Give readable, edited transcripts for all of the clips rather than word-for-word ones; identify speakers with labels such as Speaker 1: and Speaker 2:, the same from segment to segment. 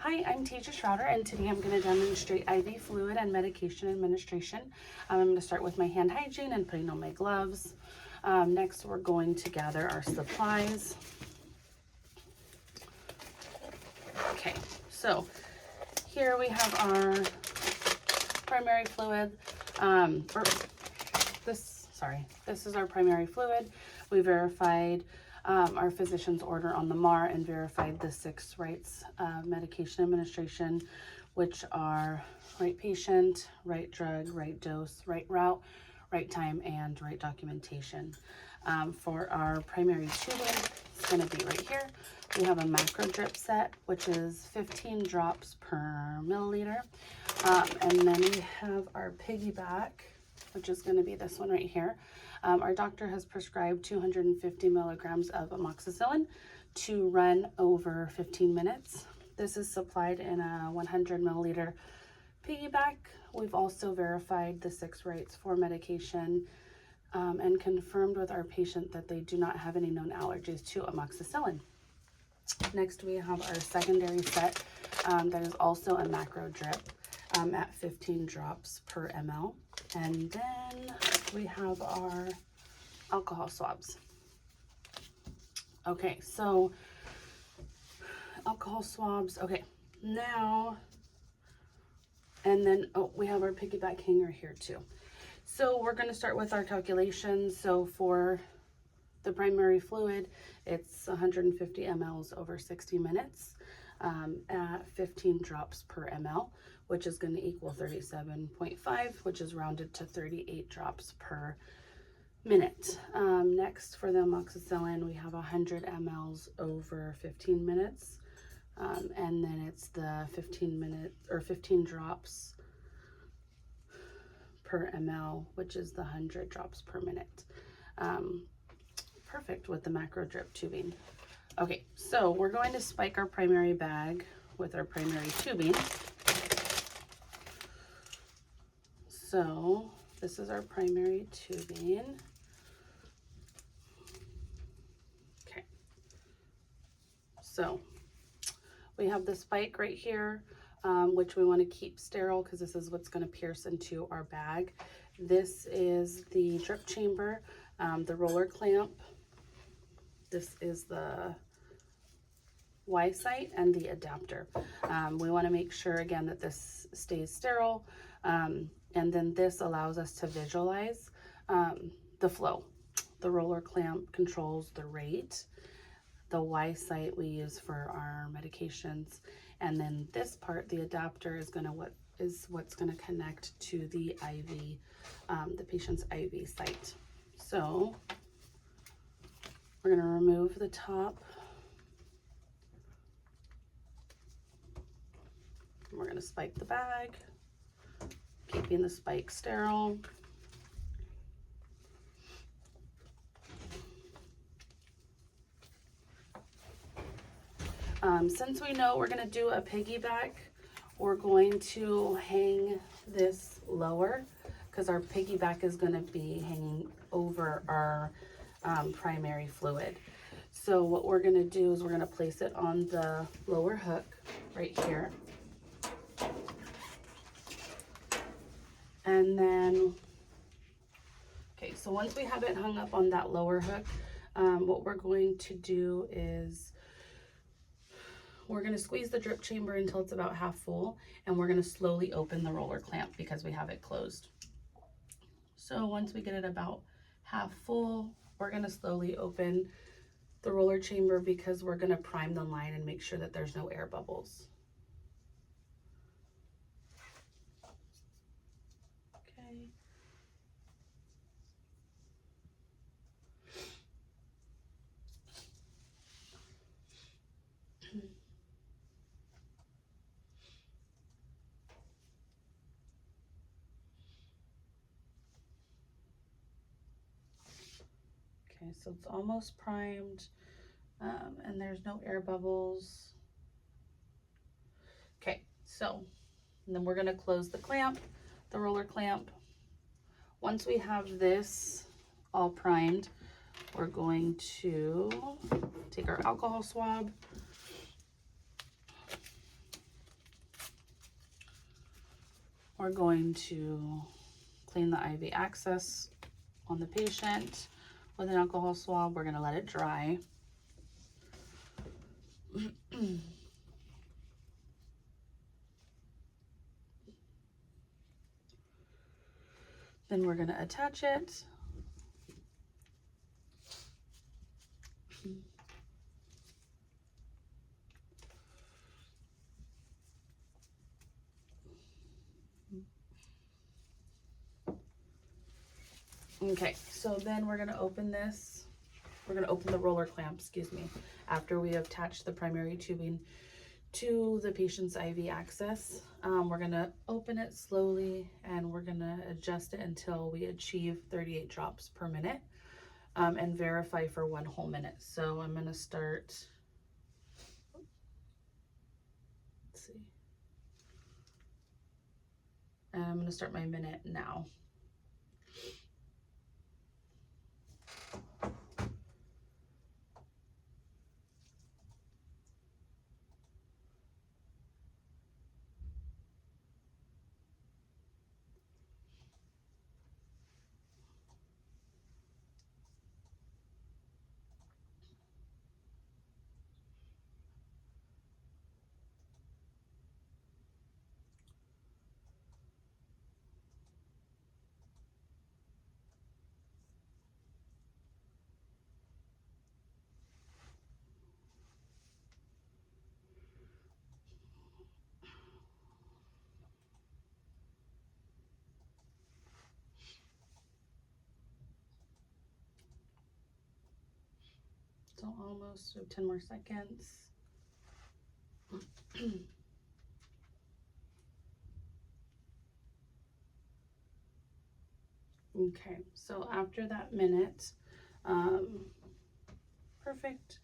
Speaker 1: Hi, I'm Tasia Schroeder, and today I'm going to demonstrate IV fluid and medication administration. I'm going to start with my hand hygiene and putting on my gloves. Next, we're going to gather our supplies. Okay, so here we have our primary fluid. This is our primary fluid. We verified our physician's order on the MAR and verified the 6 rights of medication administration, which are right patient, right drug, right dose, right route, right time, and right documentation. For our primary tubing, it's going to be right here. We have a macro drip set, which is 15 drops per milliliter. And then we have our piggyback, which is going to be this one right here. Our doctor has prescribed 250 milligrams of amoxicillin to run over 15 minutes. This is supplied in a 100 milliliter piggyback. We've also verified the 6 rights for medication and confirmed with our patient that they do not have any known allergies to amoxicillin. Next, we have our secondary set that is also a macro drip at 15 drops per ml. And then we have our alcohol swabs. Okay, so alcohol swabs. Okay, now, and then, we have our piggyback hanger here too. So we're going to start with our calculations. So for the primary fluid, it's 150 mLs over 60 minutes at 15 drops per ml, which is going to equal 37.5, which is rounded to 38 drops per minute. Next, for the amoxicillin, we have 100 mLs over 15 minutes, and then it's the 15 drops per ml, which is the 100 drops per minute. Perfect with the macro drip tubing. Okay, so we're going to spike our primary bag with our primary tubing. So this is our primary tubing. Okay, so we have the spike right here, which we want to keep sterile because this is what's going to pierce into our bag. This is the drip chamber, the roller clamp. This is the Y site and the adapter. We want to make sure again that this stays sterile, and then this allows us to visualize the flow. The roller clamp controls the rate. The Y site we use for our medications, and then this part, the adapter, is what's going to connect to the IV, the patient's IV site. So we're going to remove the top. We're going to spike the bag, keeping the spike sterile. Since we know we're going to do a piggyback, we're going to hang this lower because our piggyback is going to be hanging over our primary fluid. So what we're going to do is we're going to place it on the lower hook right here. And then, okay, so once we have it hung up on that lower hook, what we're going to do is we're going to squeeze the drip chamber until it's about half full, and we're going to slowly open the roller clamp because we have it closed. So once we get it about half full, we're going to slowly open the roller chamber because we're going to prime the line and make sure that there's no air bubbles. Okay. Okay, so it's almost primed, and there's no air bubbles. Okay, so, and then we're gonna close the clamp, the roller clamp. Once we have this all primed, we're going to take our alcohol swab. We're going to clean the IV access on the patient with an alcohol swab. We're going to let it dry. Then we're going to attach it. Okay, so then we're going to open this. We're going to open the roller clamp, excuse me, after we have attached the primary tubing to the patient's IV access. We're going to open it slowly and we're going to adjust it until we achieve 38 drops per minute, and verify for 1 whole minute. So I'm going to start, let's see, and I'm going to start my minute now. So almost, so 10 more seconds. Okay, so after that minute, perfect.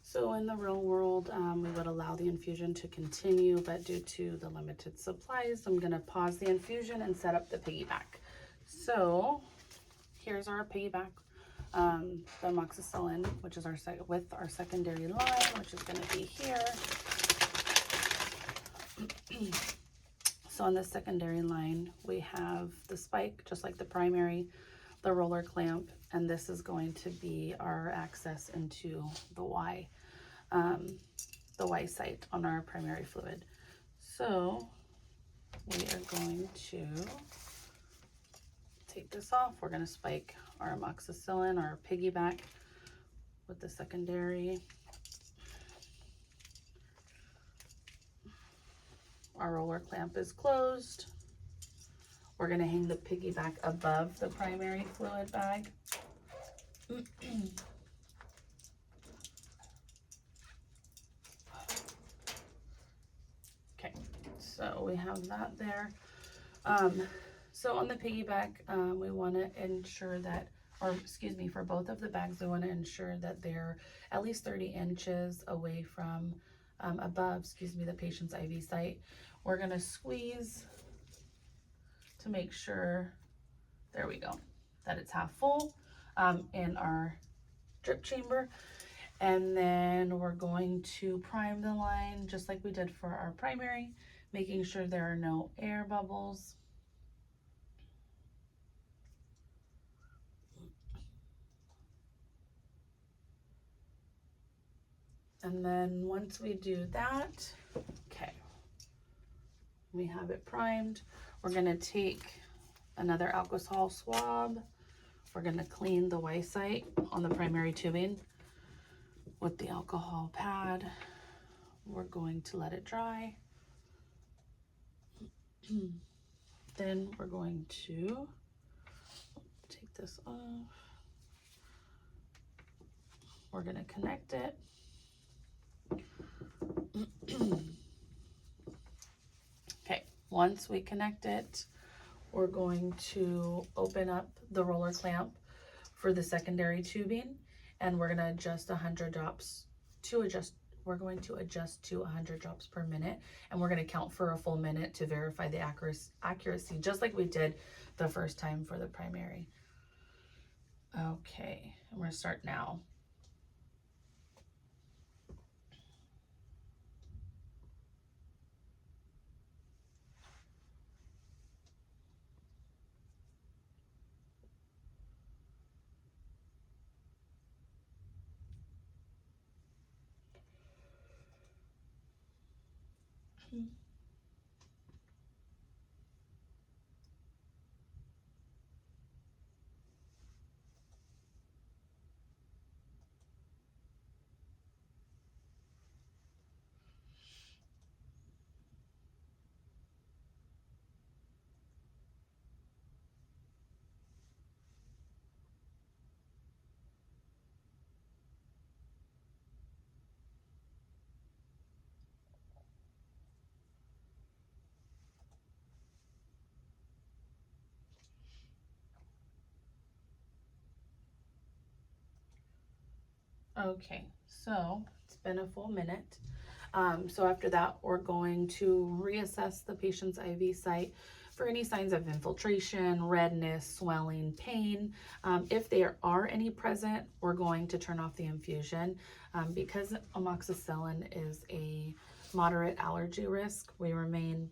Speaker 1: So in the real world, we would allow the infusion to continue, but due to the limited supplies, I'm gonna pause the infusion and set up the piggyback. So here's our piggyback, the amoxicillin, which is with our secondary line, which is gonna be here. So on the secondary line, we have the spike, just like the primary, the roller clamp, and this is going to be our access into the Y site on our primary fluid. So we are going to take this off. We're going to spike our amoxicillin, our piggyback, with the secondary. Our roller clamp is closed. We're going to hang the piggyback above the primary fluid bag. Okay, so we have that there. So on the piggyback, we want to ensure that, or excuse me, for both of the bags, we want to ensure that they're at least 30 inches away from above, excuse me, the patient's IV site. We're going to squeeze to make sure, there we go, that it's half full in our drip chamber. And then we're going to prime the line just like we did for our primary, making sure there are no air bubbles. And then once we do that, okay, we have it primed. We're gonna take another alcohol swab. We're gonna clean the Y site on the primary tubing with the alcohol pad. We're going to let it dry. Then we're going to take this off. We're gonna connect it. Okay, once we connect it, we're going to open up the roller clamp for the secondary tubing, and we're gonna adjust 100 drops we're going to adjust to 100 drops per minute, and we're gonna count for a full minute to verify the accuracy, just like we did the first time for the primary. Okay, I'm gonna start now. Okay, so it's been a full minute. So after that, we're going to reassess the patient's IV site for any signs of infiltration, redness, swelling, pain. If there are any present, we're going to turn off the infusion. Because amoxicillin is a moderate allergy risk, we remain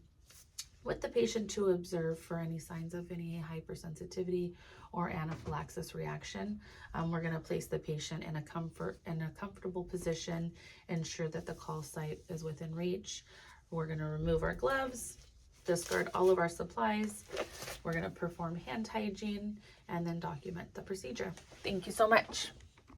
Speaker 1: with the patient to observe for any signs of any hypersensitivity or anaphylaxis reaction. We're going to place the patient in a comfortable position, ensure that the call site is within reach. We're going to remove our gloves, discard all of our supplies. We're going to perform hand hygiene and then document the procedure. Thank you so much.